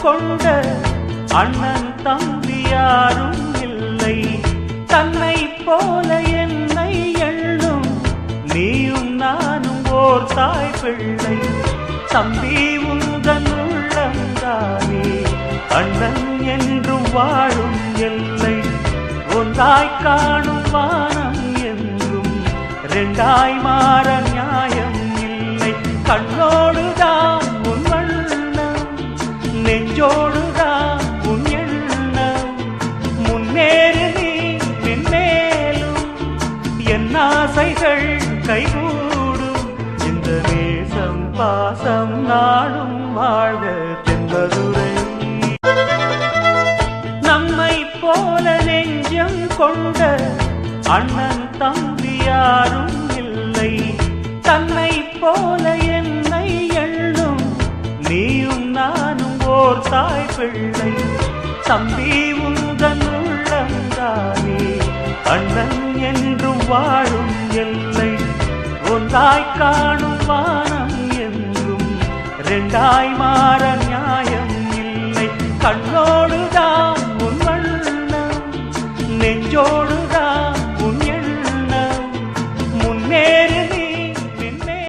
கொண்ட அண்ணன் தம்பி யாரும் இல்லை. தன்னை போல என்னை எண்ணும் நீயும் நானும் ஓர் தாய் பிள்ளை. தம்பி உந்தன் உள்ளந்தானே அண்ணன் என்றும் வாழும் எல்லை. ஒன்றாய் காணும் வானம் என்றும் ரெண்டாய் மாற நியாயம் இல்லை. கண்ணோடுதான் உன் வண்ணம், நெஞ்சோடுதான் உன் எண்ணம். முன்னேறு நீ மென்மேலும், என் ஆசைகள் கைகூடும். இந்த நேசம் பாசம் நாடும் வாழ்க தென்பதுரை. நம்மை போல நெஞ்சம் கொண்ட அண்ணன் தம்பி யாரும் இல்லை. தன்னை போல என்னை எண்ணும் நீயும் நானும் ஓர் தாய் பிள்ளை. தம்பி உந்தன் உள்ளந்தானே அண்ணன் என்றும் வாழும் எல்லை. ஒன்றாய் காணும் வானம் என்றும் ரெண்டாய் மாற நியாயம் இல்லை. கண்ணோடுதான்